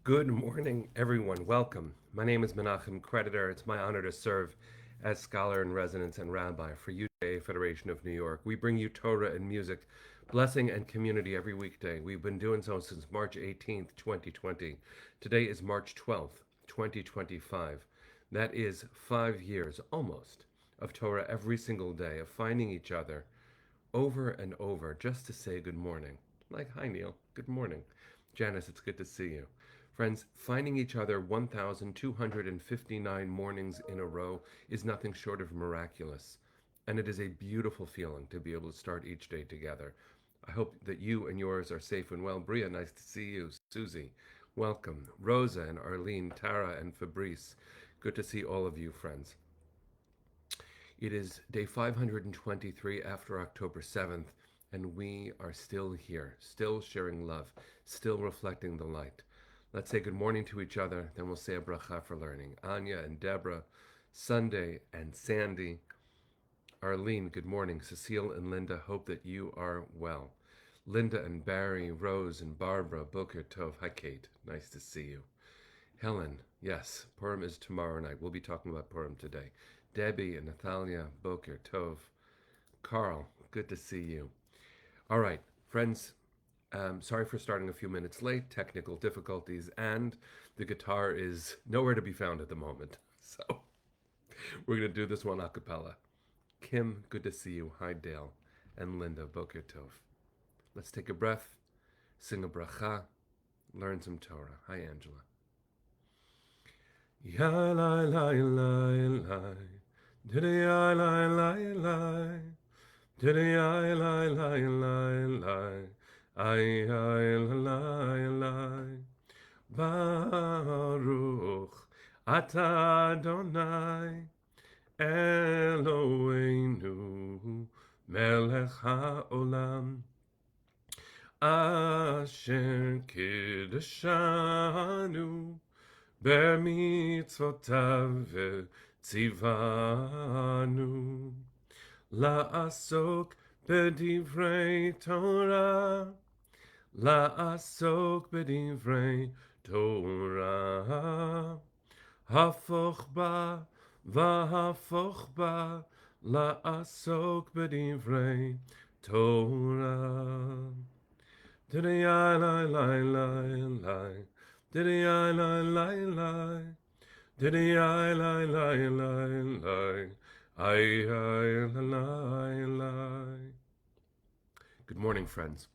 Good morning, everyone. Welcome. My name is Menachem Creditor. It's my honor to serve as scholar in residence and rabbi for UJA Federation of New York. We bring you Torah and music, blessing and community every weekday. We've been doing so since March 18th, 2020. Today is March 12th, 2025. That is 5 years, almost, of Torah every single day, of finding each other over and over just to say good morning. Like, hi, Neil. Good morning. Janice, it's good to see you. Friends, finding each other 1,259 mornings in a row is nothing short of miraculous. And it is a beautiful feeling to be able to start each day together. I hope that you and yours are safe and well. Bria, nice to see you. Susie, welcome. Rosa and Arlene, Tara and Fabrice, good to see all of you, friends. It is day 523 after October 7th, and we are still here, still sharing love, still reflecting the light. Let's say good morning to each other, then we'll say a bracha for learning. Anya and Deborah, Sunday and Sandy, Arlene, good morning. Cecile and Linda, hope that you are well. Linda and Barry, Rose and Barbara, Boker Tov. Hi, Kate. Nice to see you. Helen, yes, Purim is tomorrow night. We'll be talking about Purim today. Debbie and Natalia, Boker Tov. Carl, good to see you. All right, friends, sorry for starting a few minutes late, technical difficulties, and the guitar is nowhere to be found at the moment. So we're going to do this one a cappella. Kim, good to see you. Hi, Dale. And Linda, Boker Tov. Let's take a breath, sing a bracha, learn some Torah. Hi, Angela. Ya la la la la, diddy ya la la la, diddy ya la la la la, ay ay la la, Baruch Ata Adonai Eloheinu Melech haolam Asher Kiddushanu B'mitzvotav tzivanu La'asok b'divrei Torah La'asok b'divrei Torah Hafoch ba v'hafoch ba La'asok b'divrei Torah Diddy-I, lie, lie, lie, lie. Diddy-I, lie, lie, lie. Diddy-I, lie, lie, lie, lie. I, lie, lie. Good morning, friends.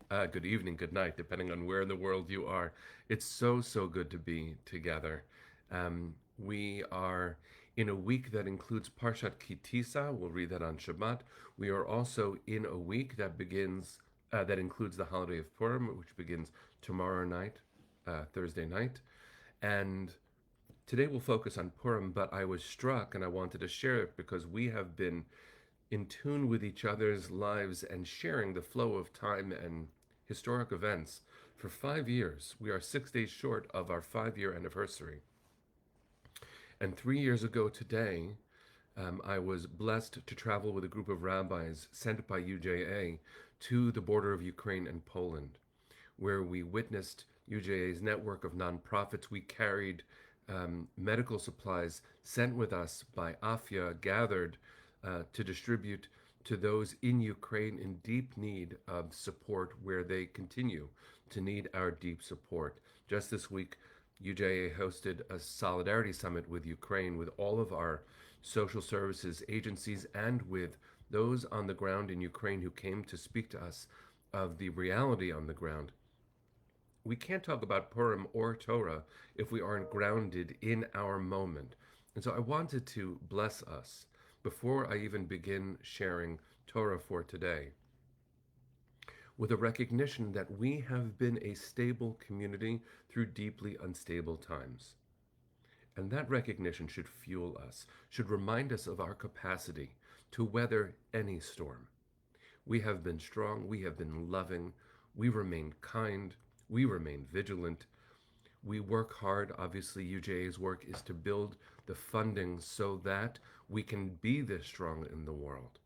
Good evening, good night, depending on where in the world you are. It's so, so good to be together. We are in a week that includes Parshat Kitisa. We'll read that on Shabbat. We are also in a week that that includes the holiday of Purim, which begins tomorrow night, Thursday night. And today we'll focus on Purim, but I was struck and I wanted to share it because we have been in tune with each other's lives and sharing the flow of time and historic events for 5 years. We are 6 days short of our 5 year anniversary. And 3 years ago today, I was blessed to travel with a group of rabbis sent by UJA to the border of Ukraine and Poland, where we witnessed UJA's network of nonprofits. We carried medical supplies sent with us by AFIA, gathered to distribute to those in Ukraine in deep need of support, where they continue to need our deep support. Just this week, UJA hosted a solidarity summit with Ukraine with all of our social services agencies and with those on the ground in Ukraine who came to speak to us of the reality on the ground. We can't talk about Purim or Torah if we aren't grounded in our moment. And so I wanted to bless us before I even begin sharing Torah for today with a recognition that we have been a stable community through deeply unstable times. And that recognition should fuel us, should remind us of our capacity to weather any storm. We have been strong, we have been loving, we remain kind, we remain vigilant. We work hard. Obviously, UJA's work is to build the funding so that we can be this strong in the world.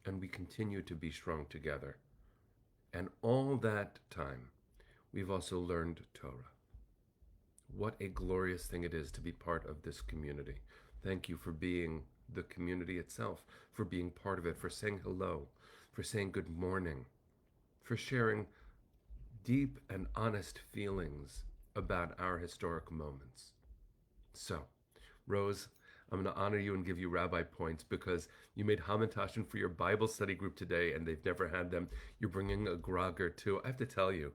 And we continue to be strong together. And all that time, we've also learned Torah. What a glorious thing it is to be part of this community. Thank you for being the community itself, for being part of it, for saying hello, for saying good morning, for sharing deep and honest feelings about our historic moments. So, Rose, I'm going to honor you and give you rabbi points because you made hamantashen for your Bible study group today and they've never had them. You're bringing a grog or two. I have to tell you,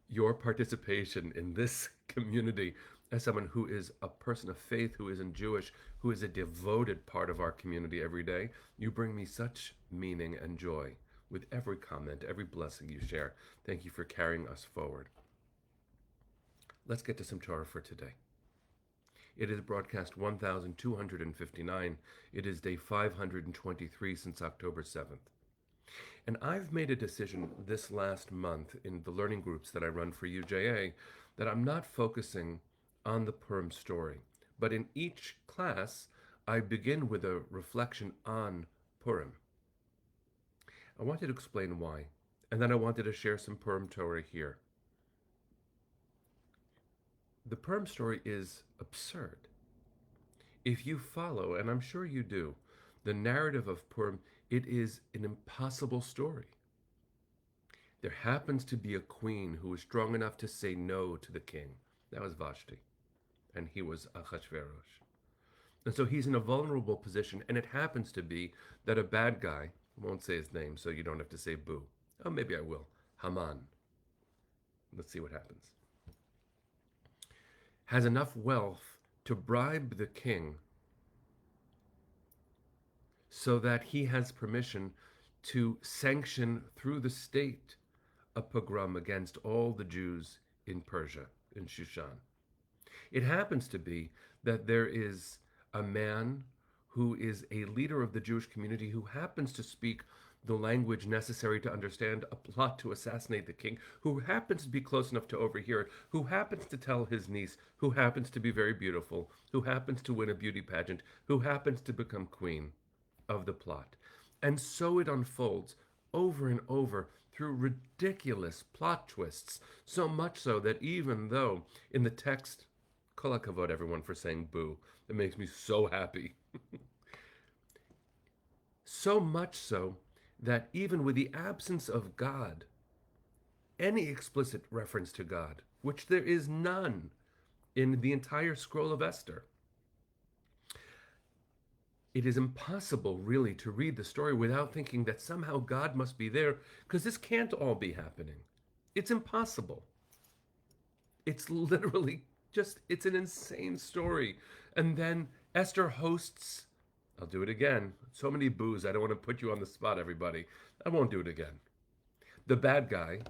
your participation in this community as someone who is a person of faith, who isn't Jewish, who is a devoted part of our community every day, you bring me such meaning and joy with every comment, every blessing you share. Thank you for carrying us forward. Let's get to some Torah for today. It is broadcast 1259. It is day 523 since October 7th. And I've made a decision this last month in the learning groups that I run for UJA that I'm not focusing on the Purim story. But in each class, I begin with a reflection on Purim. I wanted to explain why, and then I wanted to share some Purim Torah here. The Purim story is absurd. If you follow, and I'm sure you do, the narrative of Purim, it is an impossible story. There happens to be a queen who was strong enough to say no to the king. That was Vashti, and he was Achashverosh. And so he's in a vulnerable position, and it happens to be that a bad guy, I won't say his name so you don't have to say boo. Oh, maybe I will. Haman. Let's see what happens. Has enough wealth to bribe the king so that he has permission to sanction through the state a pogrom against all the Jews in Persia, in Shushan. It happens to be that there is a man who is a leader of the Jewish community who happens to speak the language necessary to understand a plot to assassinate the king, who happens to be close enough to overhear it, who happens to tell his niece, who happens to be very beautiful, who happens to win a beauty pageant, who happens to become queen of the plot. And so it unfolds over and over through ridiculous plot twists, so much so that even though in the text, kol hakavod everyone for saying boo, it makes me so happy. So much so that even with the absence of God, any explicit reference to God, which there is none in the entire scroll of Esther, it is impossible really to read the story without thinking that somehow God must be there, because this can't all be happening. It's impossible. It's literally just, it's an insane story. And then Esther hosts, I'll do it again. So many boos, I don't want to put you on the spot, everybody. I won't do it again. The bad guy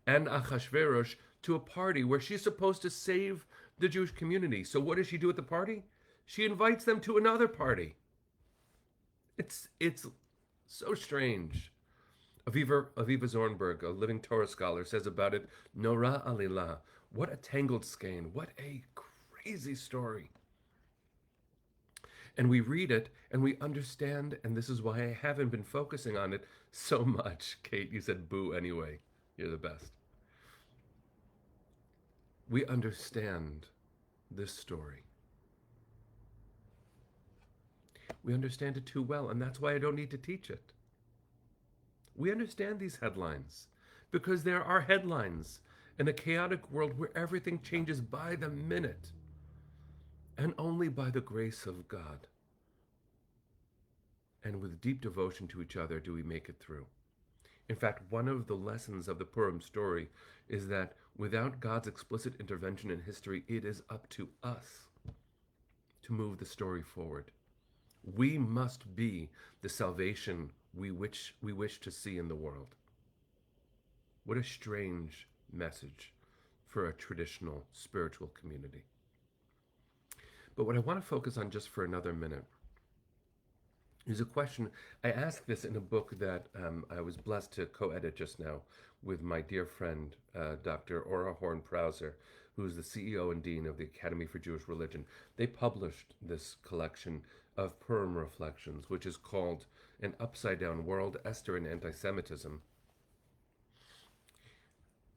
and Achashverosh to a party where she's supposed to save the Jewish community. So what does she do at the party? She invites them to another party. It's so strange. Aviva Zornberg, a living Torah scholar, says about it, Nora Alila, what a tangled skein, what a crazy story. And we read it and we understand, and this is why I haven't been focusing on it so much. Kate, you said boo anyway. You're the best. We understand this story. We understand it too well, and that's why I don't need to teach it. We understand these headlines because there are headlines in a chaotic world where everything changes by the minute, and only by the grace of God and with deep devotion to each other do we make it through. In fact, one of the lessons of the Purim story is that without God's explicit intervention in history, it is up to us to move the story forward. We must be the salvation we wish to see in the world. What a strange message for a traditional spiritual community. But what I want to focus on just for another minute is a question. I asked this in a book that I was blessed to co-edit just now with my dear friend, Dr. Ora Horn-Prauser, who's the CEO and Dean of the Academy for Jewish Religion. They published this collection of Purim reflections, which is called An Upside Down World, Esther and Anti-Semitism.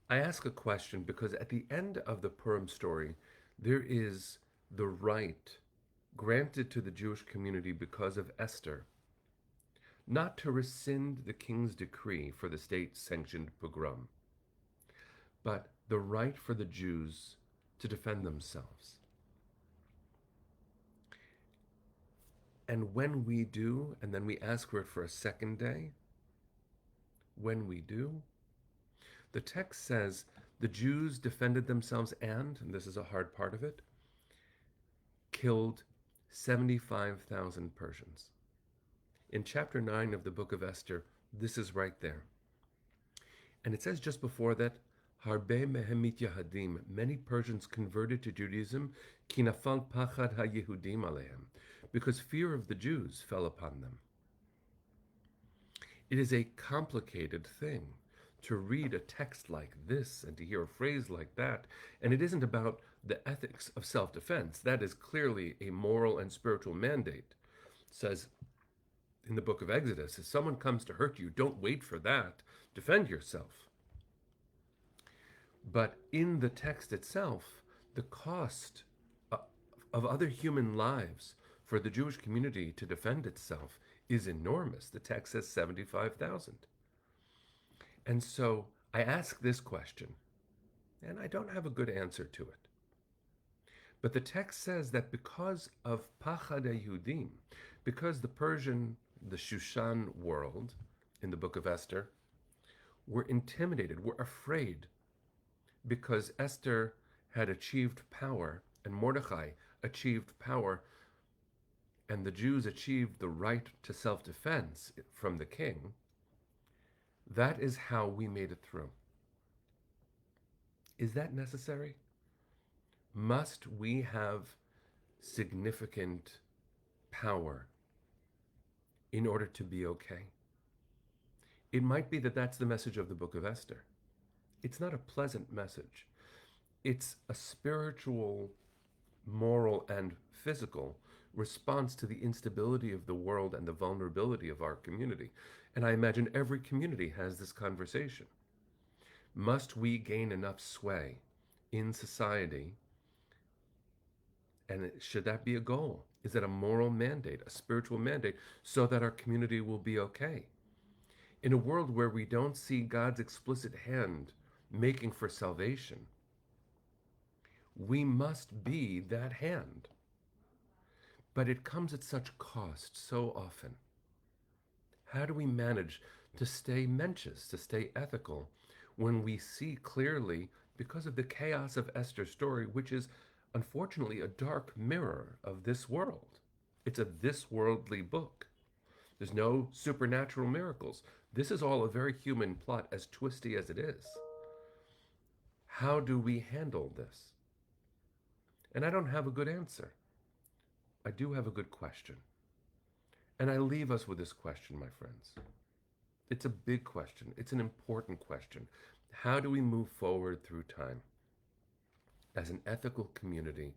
I ask a question because at the end of the Purim story, there is the right granted to the Jewish community because of Esther not to rescind the king's decree for the state-sanctioned pogrom, but the right for the Jews to defend themselves. And when we do, and then we ask for it for a second day, when we do, the text says the Jews defended themselves and this is a hard part of it, killed 75,000 Persians. In chapter 9 of the book of Esther, this is right there. And it says just before that, Harbe mehem mityahadim, many Persians converted to Judaism, ki nafal pachad haYehudim alehem, because fear of the Jews fell upon them. It is a complicated thing to read a text like this and to hear a phrase like that, and it isn't about the ethics of self-defense. That is clearly a moral and spiritual mandate. It says in the book of Exodus, if someone comes to hurt you, don't wait for that. Defend yourself. But in the text itself, the cost of other human lives for the Jewish community to defend itself is enormous. The text says 75,000. And so I ask this question, and I don't have a good answer to it. But the text says that because of Pachad Yehudim, because the Persian, the Shushan world in the book of Esther, were intimidated, were afraid, because Esther had achieved power and Mordechai achieved power and the Jews achieved the right to self-defense from the king, that is how we made it through. Is that necessary? Must we have significant power in order to be okay? It might be that that's the message of the book of Esther. It's not a pleasant message. It's a spiritual, moral, and physical response to the instability of the world and the vulnerability of our community. And I imagine every community has this conversation. Must we gain enough sway in society? And should that be a goal? Is it a moral mandate, a spiritual mandate, so that our community will be okay? In a world where we don't see God's explicit hand making for salvation, we must be that hand. But it comes at such cost so often. How do we manage to stay menschlich, to stay ethical, when we see clearly, because of the chaos of Esther's story, which is unfortunately a dark mirror of this world. It's a this-worldly book. There's no supernatural miracles. This is all a very human plot, as twisty as it is. How do we handle this? And I don't have a good answer. I do have a good question. And I leave us with this question, my friends. It's a big question. It's an important question. How do we move forward through time as an ethical community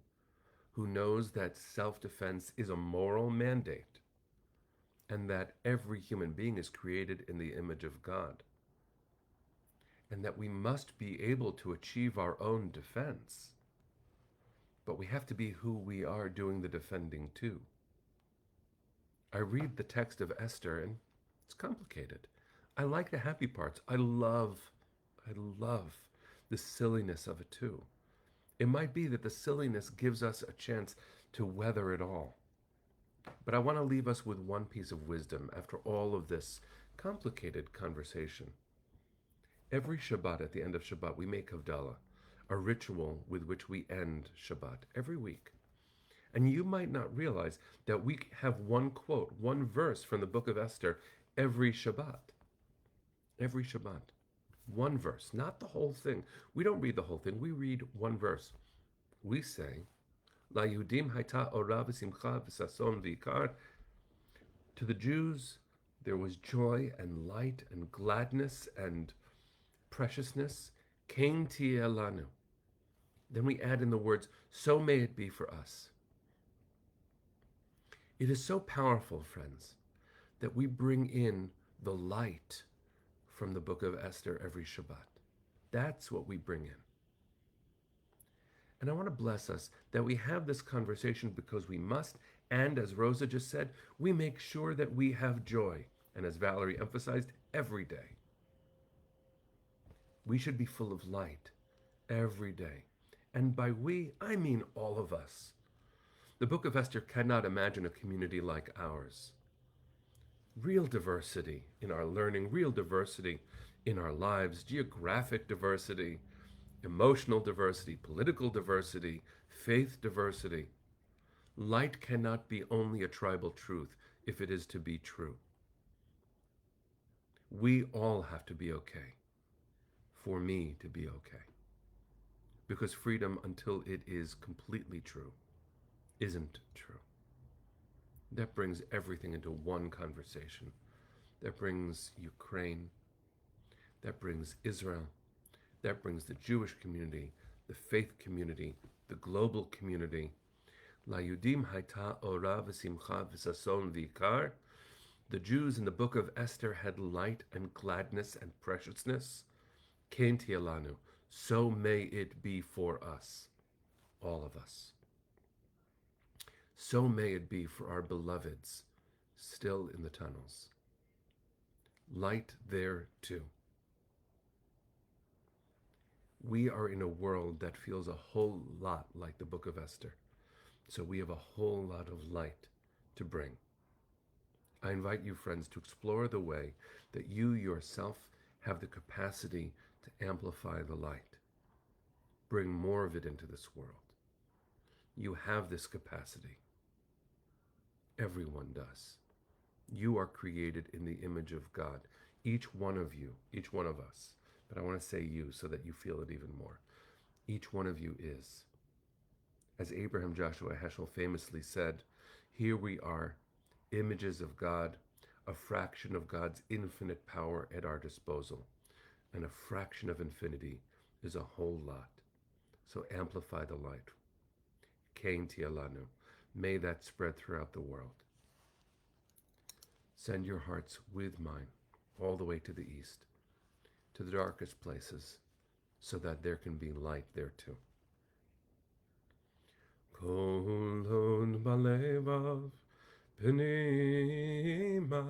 who knows that self-defense is a moral mandate and that every human being is created in the image of God, and that we must be able to achieve our own defense, but we have to be who we are doing the defending too. I read the text of Esther and it's complicated. I like the happy parts. I love the silliness of it too. It might be that the silliness gives us a chance to weather it all. But I want to leave us with one piece of wisdom after all of this complicated conversation. Every Shabbat, at the end of Shabbat, we make Havdalah, a ritual with which we end Shabbat every week. And you might not realize that we have one quote, one verse from the book of Esther every Shabbat. Every Shabbat. One verse, not the whole thing. We don't read the whole thing. We read one verse. We say, La Yehudim hayta ora v'simcha v'sason v'ikar. To the Jews, there was joy and light and gladness and preciousness. Ken tieh lanu. Then we add in the words, so may it be for us. It is so powerful, friends, that we bring in the light from the book of Esther every Shabbat. That's what we bring in. And I want to bless us that we have this conversation because we must. And as Rosa just said, we make sure that we have joy. And as Valerie emphasized, every day. We should be full of light every day. And by we, I mean all of us. The book of Esther cannot imagine a community like ours. Real diversity in our learning, real diversity in our lives, geographic diversity, emotional diversity, political diversity, faith diversity. Light cannot be only a tribal truth if it is to be true. We all have to be okay for me to be okay. Because freedom, until it is completely true, isn't true. That brings everything into one conversation. That brings Ukraine. That brings Israel. That brings the Jewish community, the faith community, the global community. Layudim haita ora v'simcha v'sason v'ikar. The Jews in the book of Esther had light and gladness and preciousness. Ken tielanu. So may it be for us, all of us. So may it be for our beloveds still in the tunnels. Light there too. We are in a world that feels a whole lot like the book of Esther. So we have a whole lot of light to bring. I invite you, friends, to explore the way that you yourself have the capacity to amplify the light. Bring more of it into this world. You have this capacity. Everyone does. You are created in the image of God. Each one of you, each one of us. But I want to say you so that you feel it even more. Each one of you is. As Abraham Joshua Heschel famously said, here we are, images of God, a fraction of God's infinite power at our disposal. And a fraction of infinity is a whole lot. So amplify the light. Kain tialanu. May that spread throughout the world. Send your hearts with mine all the way to the east, to the darkest places, so that there can be light there too. Kolon balevav pnima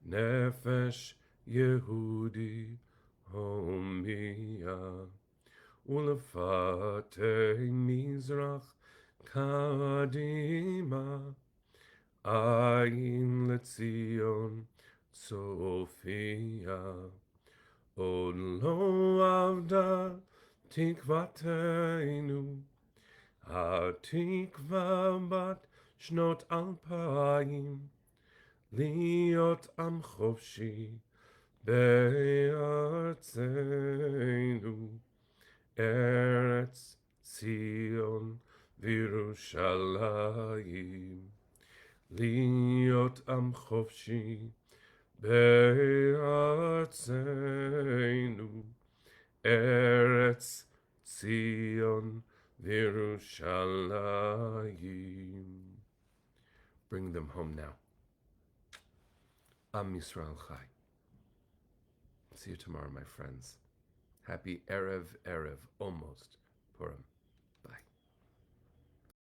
nefesh Yehudi homia ulefate mizrach kadima ayin letzion Sophia od lo avda tikvateinu התקווה בת שנות 2000 להיות עם חופשי בארצנו ארץ ציון וירושלים להיות עם חופשי בארצנו ארץ ציון Yerushalayim. Bring them home now. Am Yisrael Chai. See you tomorrow, my friends. Happy Erev, almost Purim.